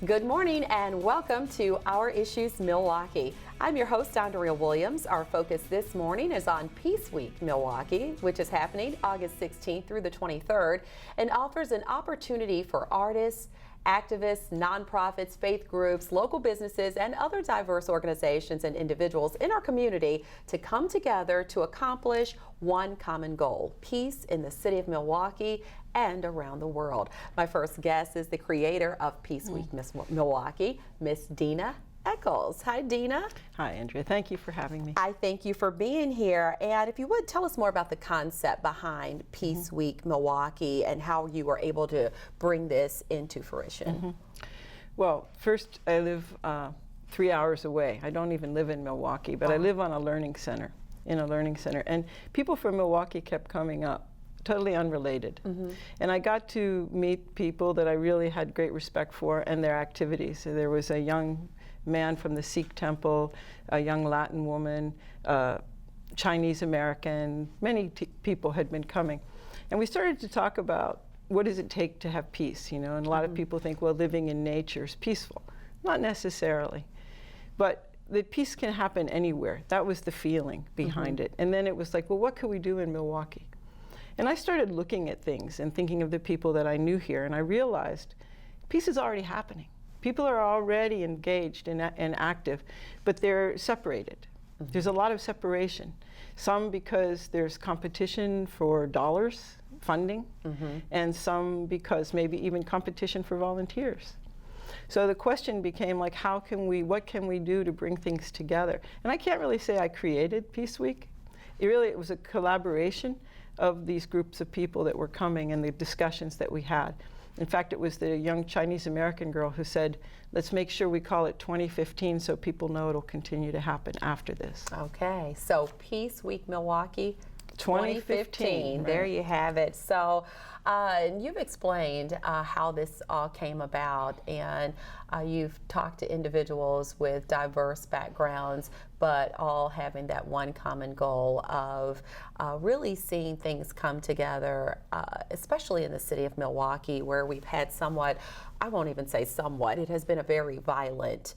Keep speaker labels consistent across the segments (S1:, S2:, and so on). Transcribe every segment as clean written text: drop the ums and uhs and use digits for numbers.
S1: Good morning and welcome to Our Issues Milwaukee. I'm your host, Andrea Williams. Our focus this morning is on Peace Week Milwaukee, which is happening August 16th through the 23rd and offers an opportunity for artists, activists, nonprofits, faith groups, local businesses, and other diverse organizations and individuals in our community to come together to accomplish one common goal: peace in the city of Milwaukee and around the world. My first guest is the creator of Peace Week Milwaukee, Miss Dena Eakles. Hi, Dena.
S2: Hi, Andrea. Thank you for having me.
S1: I thank you for being here. And if you would, tell us more about the concept behind Peace Week Milwaukee and how you were able to bring this into fruition.
S2: Well, first, I live 3 hours away. I don't even live in Milwaukee, but I live on a learning center, and people from Milwaukee kept coming up, totally unrelated. And I got to meet people that I really had great respect for and their activities. So there was a young man from the Sikh temple, a young Latin woman, Chinese American, many people had been coming. And we started to talk about what does it take to have peace, and a lot of people think, well, living in nature is peaceful. Not necessarily, but that peace can happen anywhere. That was the feeling behind it. And then it was like, well, what could we do in Milwaukee? And I started looking at things and thinking of the people that I knew here, and I realized peace is already happening. People are already engaged and active, but they're separated. There's a lot of separation. Some because there's competition for dollars, funding, and some because maybe even competition for volunteers. So the question became like, what can we do to bring things together? And I can't really say I created Peace Week. It was a collaboration of these groups of people that were coming and the discussions that we had. In fact, it was the young Chinese American girl who said, let's make sure we call it 2015 so people know it'll continue to happen after this.
S1: Okay, so Peace Week Milwaukee 2015.
S2: Right.
S1: There you have it. So you've explained how this all came about, and you've talked to individuals with diverse backgrounds, but all having that one common goal of really seeing things come together, especially in the city of Milwaukee, where we've had I won't even say somewhat, it has been a very violent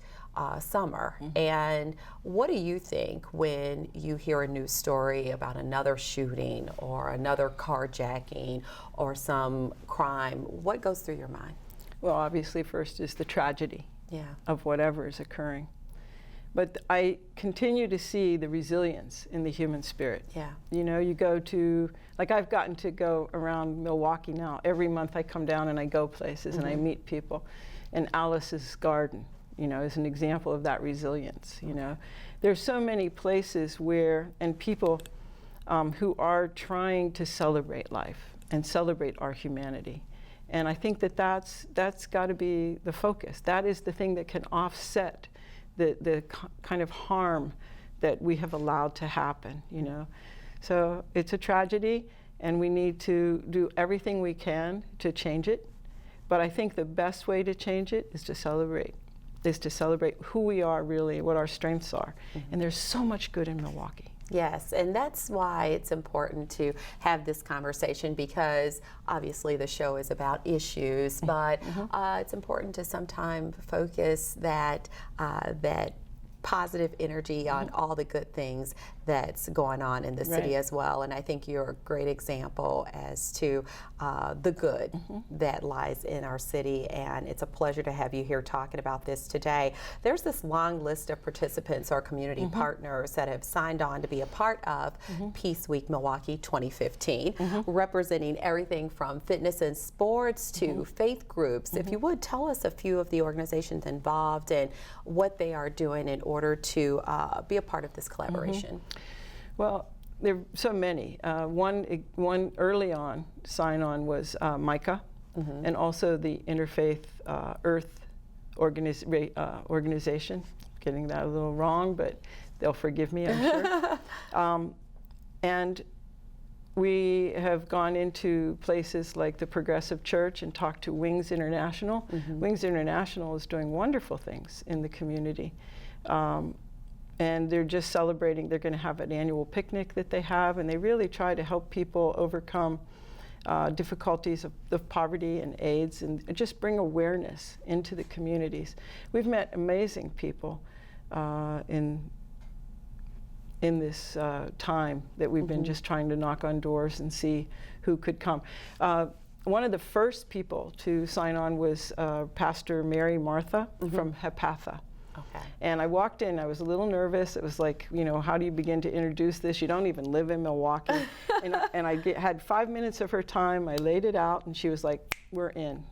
S1: summer. And what do you think when you hear a news story about another shooting or another carjacking or some crime? What goes through your mind?
S2: Well, obviously first is the tragedy of whatever is occurring. But I continue to see the resilience in the human spirit. You go to, like I've gotten to go around Milwaukee now. Every month I come down and I go places and I meet people. And Alice's Garden, is an example of that resilience. There's so many places and people who are trying to celebrate life and celebrate our humanity. And I think that's got to be the focus. That is the thing that can offset the kind of harm that we have allowed to happen, So it's a tragedy, and we need to do everything we can to change it. But I think the best way to change it is to celebrate who we are really, what our strengths are. And there's so much good in Milwaukee.
S1: Yes, and that's why it's important to have this conversation, because obviously the show is about issues, but it's important to sometimes focus that positive energy on all the good things that's going on in the city as well. And I think you're a great example as to the good that lies in our city, and it's a pleasure to have you here talking about this today. There's this long list of participants or community partners that have signed on to be a part of Peace Week Milwaukee 2015, representing everything from fitness and sports to faith groups. If you would, tell us a few of the organizations involved and what they are doing in order to be a part of this collaboration.
S2: Well, there are so many. One early on sign-on was Micah, and also the Interfaith Earth organization. Getting that a little wrong, but they'll forgive me, I'm sure. And we have gone into places like the Progressive Church and talked to Wings International. Wings International is doing wonderful things in the community. And they're just celebrating. They're going to have an annual picnic that they have, and they really try to help people overcome difficulties of poverty and AIDS, and just bring awareness into the communities. We've met amazing people in this time that we've been just trying to knock on doors and see who could come. One of the first people to sign on was Pastor Mary Martha from Hepatha.
S1: Okay.
S2: And I walked in, I was a little nervous. It was like, you know, how do you begin to introduce this? You don't even live in Milwaukee. and I had 5 minutes of her time. I laid it out, and she was like, we're in.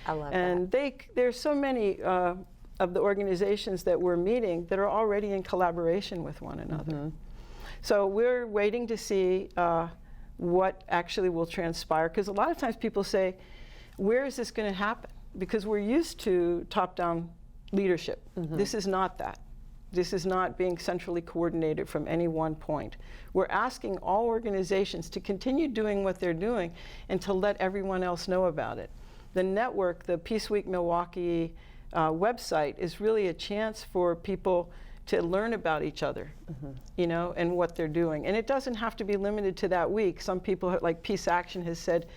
S1: I love
S2: and
S1: that.
S2: There's so many of the organizations that we're meeting that are already in collaboration with one another. So we're waiting to see what actually will transpire, because a lot of times people say, where is this going to happen? Because we're used to top-down leadership. This is not that. This is not being centrally coordinated from any one point. We're asking all organizations to continue doing what they're doing and to let everyone else know about it. The network, the Peace Week Milwaukee website, is really a chance for people to learn about each other, you know, and what they're doing. And it doesn't have to be limited to that week. Some people, like Peace Action has said,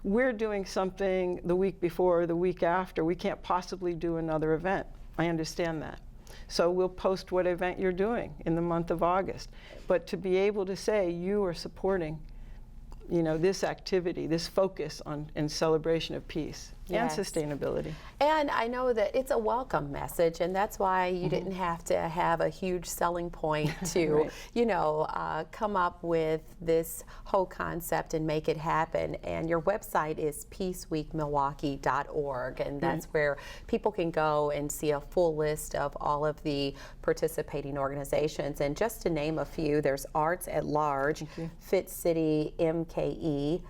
S2: we're doing something the week before or the week after. We can't possibly do another event. I understand that. So we'll post what event you're doing in the month of August. But to be able to say you are supporting, you know, this activity, this focus on and celebration of peace and sustainability.
S1: And I know that it's a welcome message, and that's why you didn't have to have a huge selling point to, you know, come up with this whole concept and make it happen. And your website is peaceweekmilwaukee.org, and that's where people can go and see a full list of all of the participating organizations. And just to name a few, there's Arts at Large, Fit City, MKE,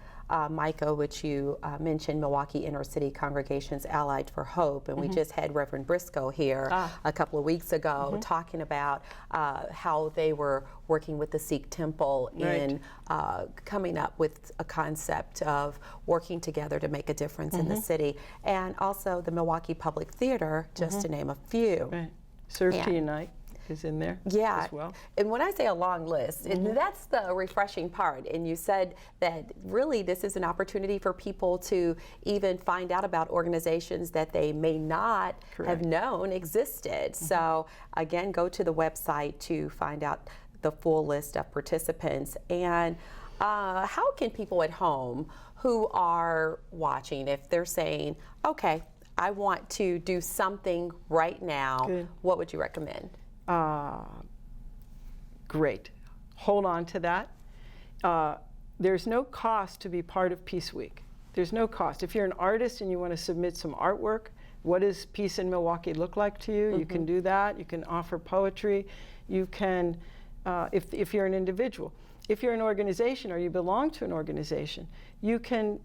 S1: MICA, which you mentioned, Milwaukee Inner City Congregations Allied for Hope, and we just had Reverend Briscoe here a couple of weeks ago talking about how they were working with the Sikh Temple in coming up with a concept of working together to make a difference in the city, and also the Milwaukee Public Theater, just to name a few.
S2: Serve to Unite is in there as well.
S1: And when I say a long list, and that's the refreshing part. And you said that really this is an opportunity for people to even find out about organizations that they may not have known existed. So again, go to the website to find out the full list of participants. And how can people at home who are watching, if they're saying, okay, I want to do something right now, what would you recommend?
S2: Great. Hold on to that. There's no cost to be part of Peace Week. There's no cost. If you're an artist and you want to submit some artwork, what does peace in Milwaukee look like to you? You can do that. You can offer poetry. You can, if you're an individual. If you're an organization or you belong to an organization, you can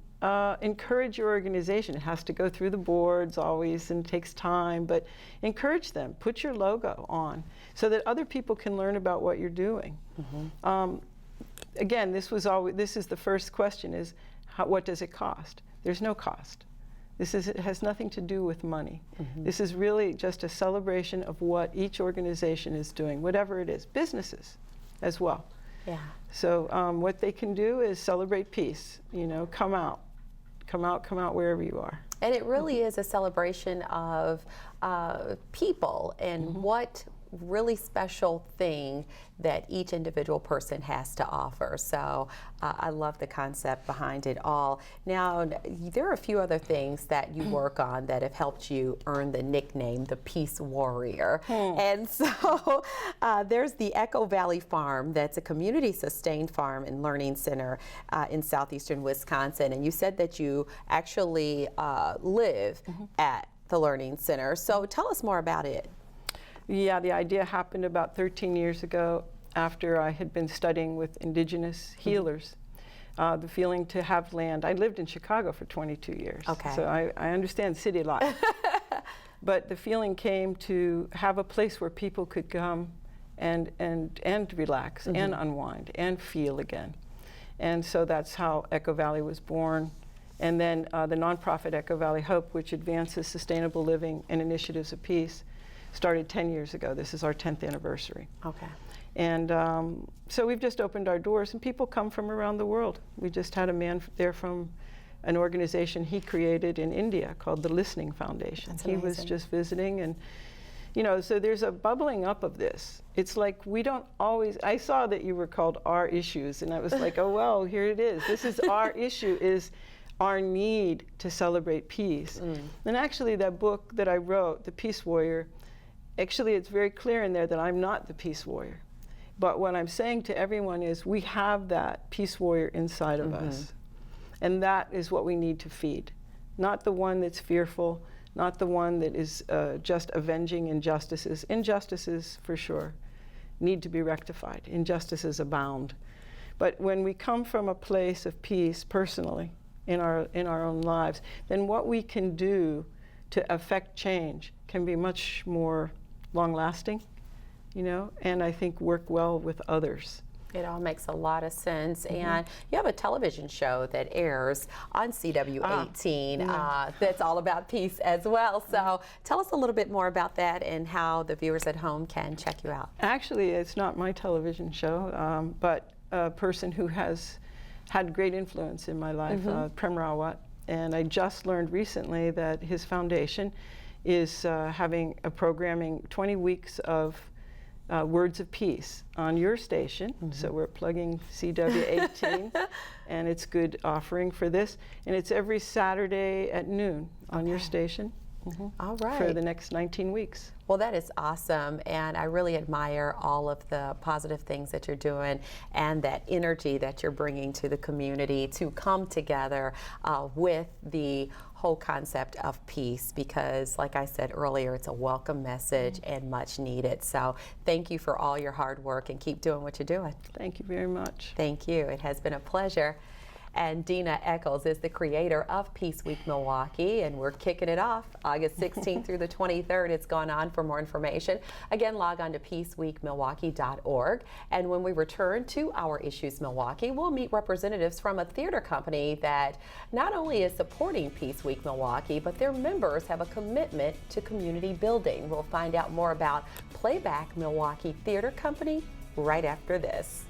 S2: encourage your organization. It has to go through the boards always and takes time, but encourage them. Put your logo on so that other people can learn about what you're doing. Again, this is the first question is, what does it cost? There's no cost. It has nothing to do with money. This is really just a celebration of what each organization is doing, whatever it is, businesses as well. So what they can do is celebrate peace, you know, come out wherever you are.
S1: And it really is a celebration of people and what really special thing that each individual person has to offer. So I love the concept behind it all. Now, there are a few other things that you work on that have helped you earn the nickname, the Peace Warrior. And so there's the Echo Valley Farm. That's a community-sustained farm and learning center in southeastern Wisconsin. And you said that you actually live at the Learning Center. So tell us more about it.
S2: Yeah, the idea happened about 13 years ago after I had been studying with indigenous healers. The feeling to have land. I lived in Chicago for 22 years, so I understand city life. But the feeling came to have a place where people could come and relax and unwind and feel again. And so that's how Echo Valley was born. And then the nonprofit Echo Valley Hope, which advances sustainable living and initiatives of peace, started 10 years ago. This is our 10th anniversary. And so we've just opened our doors, and people come from around the world. We just had a man there from an organization he created in India called the Listening Foundation.
S1: That's
S2: he was
S1: amazing.
S2: just visiting, and you know, so there's a bubbling up of this. It's like we don't always, I saw that you were called Our Issues, and I was like, oh well, here it is. This is our issue, is our need to celebrate peace. And actually that book that I wrote, The Peace Warrior, actually it's very clear in there that I'm not the peace warrior. But what I'm saying to everyone is we have that peace warrior inside of us. And that is what we need to feed. Not the one that's fearful, not the one that is just avenging injustices. Injustices, for sure, need to be rectified. Injustices abound. But when we come from a place of peace personally in our own lives, then what we can do to affect change can be much more long-lasting, you know, and I think work well with others.
S1: It all makes a lot of sense. And you have a television show that airs on CW18 that's all about peace as well. So tell us a little bit more about that and how the viewers at home can check you out.
S2: Actually, it's not my television show, but a person who has had great influence in my life, Prem Rawat. And I just learned recently that his foundation is having a programming 20 weeks of Words of Peace on your station. So we're plugging CW18, and it's good offering for this. And it's every Saturday at noon on your station.
S1: All right.
S2: For the next 19 weeks.
S1: Well, that is awesome, and I really admire all of the positive things that you're doing and that energy that you're bringing to the community to come together with the whole concept of peace, because like I said earlier, it's a welcome message and much needed. So thank you for all your hard work, and keep doing what you're doing.
S2: Thank you very much.
S1: Thank you. It has been a pleasure. And Dena Eakles is the creator of Peace Week Milwaukee, and we're kicking it off August 16th through the 23rd. It's gone on. For more information, again, log on to peaceweekmilwaukee.org. And when we return to Our Issues Milwaukee, we'll meet representatives from a theater company that not only is supporting Peace Week Milwaukee, but their members have a commitment to community building. We'll find out more about Playback Milwaukee Theater Company right after this.